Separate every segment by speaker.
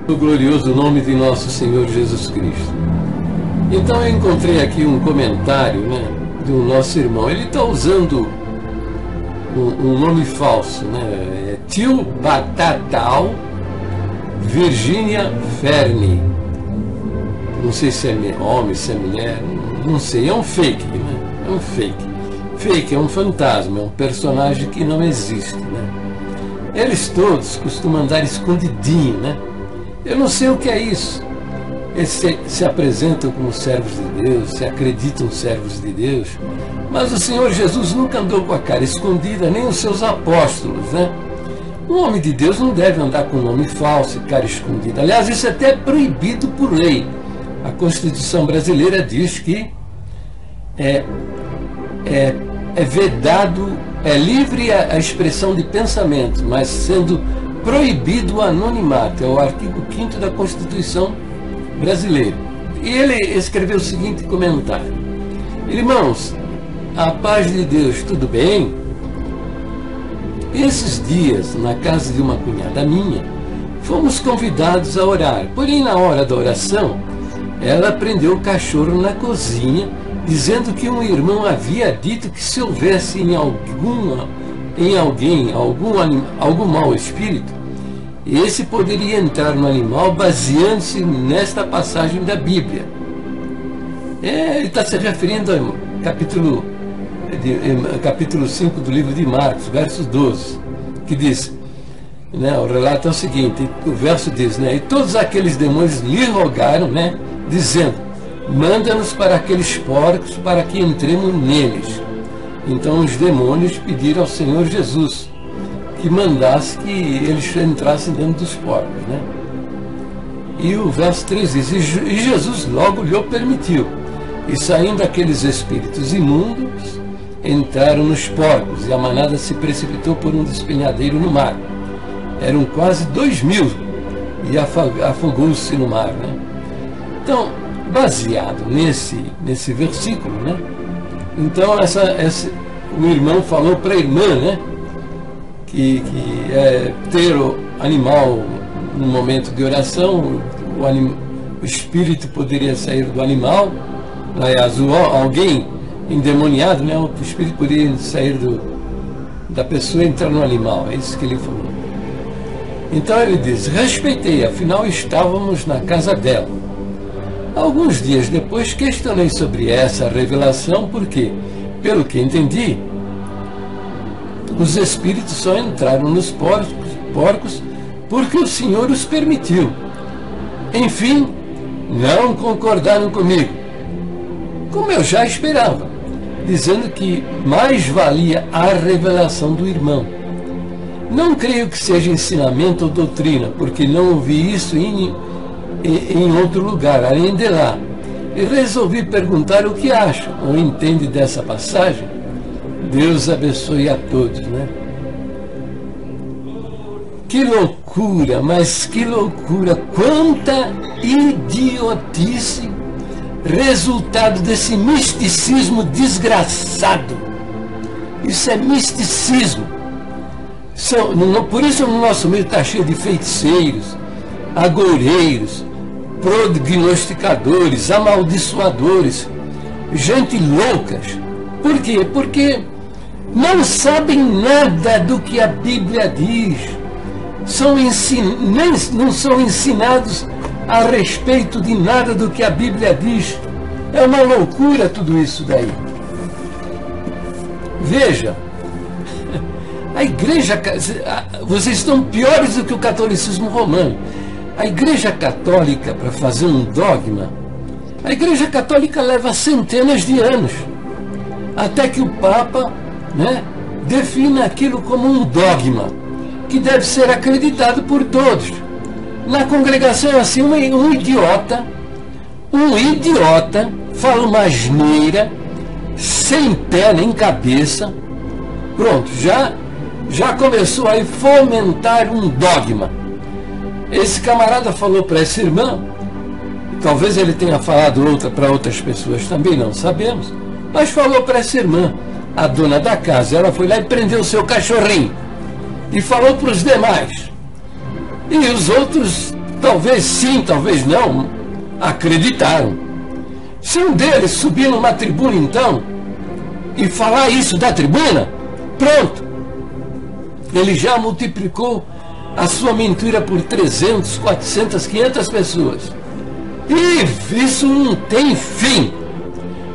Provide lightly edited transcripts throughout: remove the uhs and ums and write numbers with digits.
Speaker 1: No glorioso nome de nosso Senhor Jesus Cristo. Então eu encontrei aqui um comentário, né, do nosso irmão. Ele está usando um nome falso, né? É Tio Batatal Virginia Ferne. Não sei se é homem, se é mulher, não sei. É um fake, né? É um fake. Fake é um fantasma, é um personagem que não existe, né? Eles todos costumam andar escondidinho, né? Eu não sei o que é isso. Eles se apresentam como servos de Deus, se acreditam servos de Deus, mas o Senhor Jesus nunca andou com a cara escondida, nem os seus apóstolos, né? Um homem de Deus não deve andar com nome falso e cara escondida. Aliás, isso é até proibido por lei. A Constituição brasileira diz que é vedado, é livre a expressão de pensamento, mas sendo proibido o anonimato. É o artigo 5º da Constituição brasileira. E ele escreveu o seguinte comentário: irmãos, a paz de Deus, tudo bem? Esses dias, na casa de uma cunhada minha, fomos convidados a orar. Porém, na hora da oração, ela prendeu o cachorro na cozinha, dizendo que um irmão havia dito que se houvesse em alguém algum mau espírito, esse poderia entrar no animal baseando-se nesta passagem da Bíblia. Ele está se referindo ao capítulo 5 do livro de Marcos, verso 12, que diz, né, o relato é o seguinte, o verso diz, né, e todos aqueles demônios lhe rogaram, né, dizendo, manda-nos para aqueles porcos para que entremos neles. Então os demônios pediram ao Senhor Jesus que mandasse que eles entrassem dentro dos porcos, né? E o verso 3 diz, e Jesus logo lhe permitiu. E saindo aqueles espíritos imundos, entraram nos porcos, e a manada se precipitou por um despenhadeiro no mar. Eram quase 2.000, e afogou-se no mar, né? Então, baseado nesse versículo, né? Então o irmão falou para a irmã, né, que ter o animal no momento de oração, o espírito poderia sair do animal, aliás, alguém endemoniado, né, o espírito poderia sair da pessoa e entrar no animal, é isso que ele falou. Então ele diz, respeitei, afinal estávamos na casa dela. Alguns dias depois questionei sobre essa revelação porque, pelo que entendi, os espíritos só entraram nos porcos porque o Senhor os permitiu. Enfim, não concordaram comigo, como eu já esperava, dizendo que mais valia a revelação do irmão. Não creio que seja ensinamento ou doutrina, porque não ouvi isso em outro lugar, além de lá. E resolvi perguntar o que acham ou entende dessa passagem. Deus abençoe a todos, né? Que loucura, mas que loucura, quanta idiotice, resultado desse misticismo desgraçado. Isso é misticismo. Por isso o nosso meio está cheio de feiticeiros, agoureiros, prognosticadores, amaldiçoadores, gente loucas. Por quê? Porque não sabem nada do que a Bíblia diz. Não são ensinados a respeito de nada do que a Bíblia diz. É uma loucura tudo isso daí. Veja, a igreja, vocês estão piores do que o catolicismo romano. A igreja católica, para fazer um dogma, a igreja católica leva centenas de anos até que o Papa, né, defina aquilo como um dogma que deve ser acreditado por todos. Na congregação é assim, um idiota fala uma asneira sem pé nem cabeça, pronto, já começou a fomentar um dogma. Esse camarada falou para essa irmã, talvez ele tenha falado para outras pessoas também, não sabemos, mas falou para essa irmã, a dona da casa, ela foi lá e prendeu o seu cachorrinho e falou para os demais. E os outros talvez sim, talvez não, acreditaram. Se um deles subir numa tribuna então e falar isso da tribuna, pronto, ele já multiplicou a sua mentira por 300, 400, 500 pessoas. E isso não tem fim.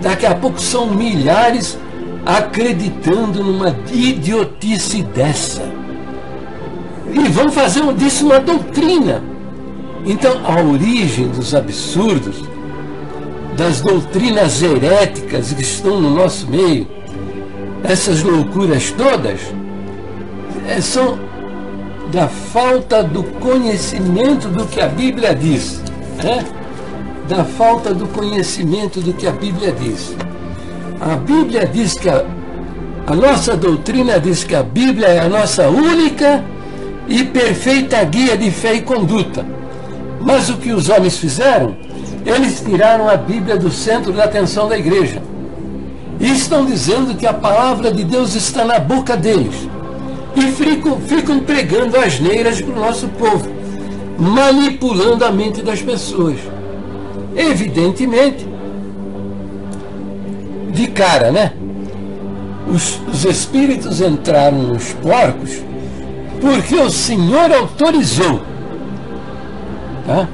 Speaker 1: Daqui a pouco são milhares acreditando numa idiotice dessa. E vão fazer disso uma doutrina. Então, a origem dos absurdos, das doutrinas heréticas que estão no nosso meio, essas loucuras todas, são da falta do conhecimento do que a Bíblia diz, né? Da falta do conhecimento do que a Bíblia diz. A Bíblia diz que a nossa doutrina diz que a Bíblia é a nossa única e perfeita guia de fé e conduta. Mas o que os homens fizeram? Eles tiraram a Bíblia do centro da atenção da igreja. E estão dizendo que a palavra de Deus está na boca deles. E ficam pregando asneiras para o nosso povo, manipulando a mente das pessoas. Evidentemente, de cara, né? Os espíritos entraram nos porcos porque o Senhor autorizou. Tá?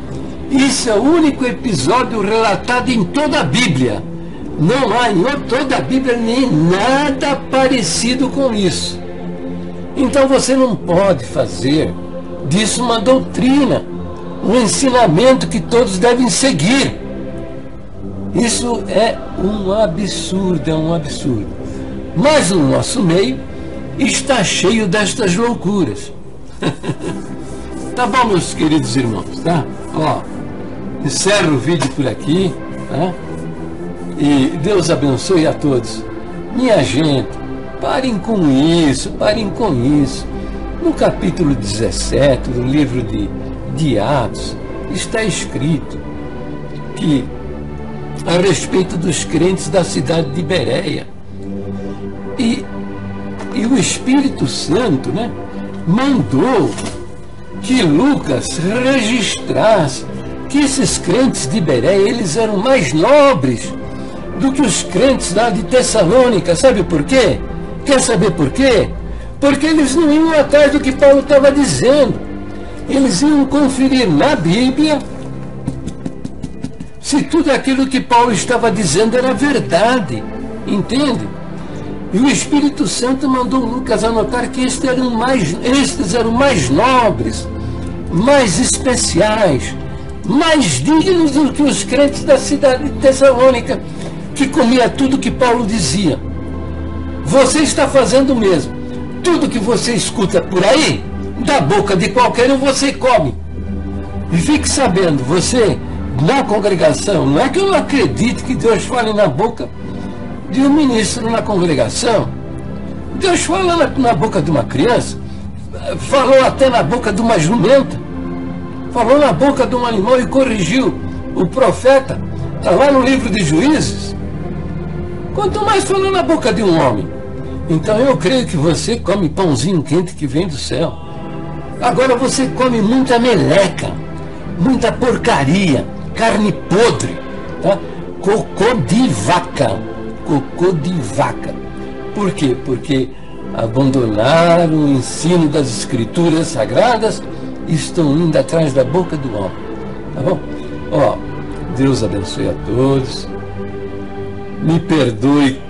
Speaker 1: Isso é o único episódio relatado em toda a Bíblia. Não há em toda a Bíblia nem nada parecido com isso. Então você não pode fazer disso uma doutrina, um ensinamento que todos devem seguir. Isso é um absurdo, é um absurdo. Mas o nosso meio está cheio destas loucuras. Tá bom, meus queridos irmãos, tá? Ó, encerro o vídeo por aqui, tá? E Deus abençoe a todos. Minha gente, parem com isso, parem com isso. No capítulo 17 do livro de Atos, está escrito que, a respeito dos crentes da cidade de Bereia, e o Espírito Santo, né, mandou que Lucas registrasse que esses crentes de Bereia, eles eram mais nobres do que os crentes lá de Tessalônica. Sabe por quê? Quer saber por quê? Porque eles não iam atrás do que Paulo estava dizendo. Eles iam conferir na Bíblia se tudo aquilo que Paulo estava dizendo era verdade. Entende? E o Espírito Santo mandou Lucas anotar que estes eram mais nobres, mais especiais, mais dignos do que os crentes da cidade de Tessalônica, que comia tudo que Paulo dizia. Você está fazendo o mesmo. Tudo que você escuta por aí, da boca de qualquer um, você come. E fique sabendo, você, na congregação, não é que eu não acredite que Deus fale na boca de um ministro na congregação. Deus fala na boca de uma criança, falou até na boca de uma jumenta, falou na boca de um animal e corrigiu o profeta. Está lá no livro de Juízes. Quanto mais falou na boca de um homem. Então eu creio que você come pãozinho quente que vem do céu. Agora você come muita meleca, muita porcaria, carne podre, tá? Cocô de vaca. Cocô de vaca. Por quê? Porque abandonaram o ensino das escrituras sagradas e estão indo atrás da boca do homem. Tá bom? Ó, Deus abençoe a todos. Me perdoe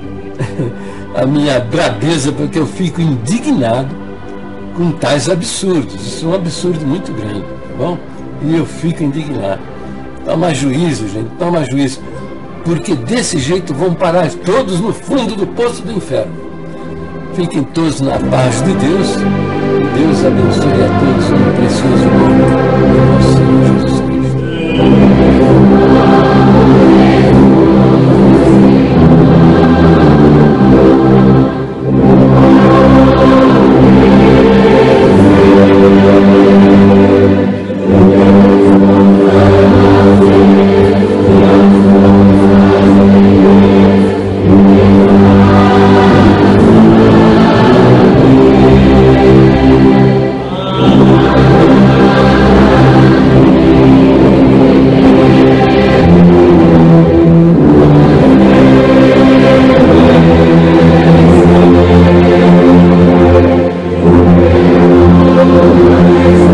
Speaker 1: a minha brabeza, porque eu fico indignado com tais absurdos. Isso é um absurdo muito grande, tá bom? E eu fico indignado. Toma juízo, gente, toma juízo. Porque desse jeito vão parar todos no fundo do poço do inferno. Fiquem todos na paz de Deus. Deus abençoe a todos no precioso nome do nosso Senhor Jesus Cristo.
Speaker 2: Música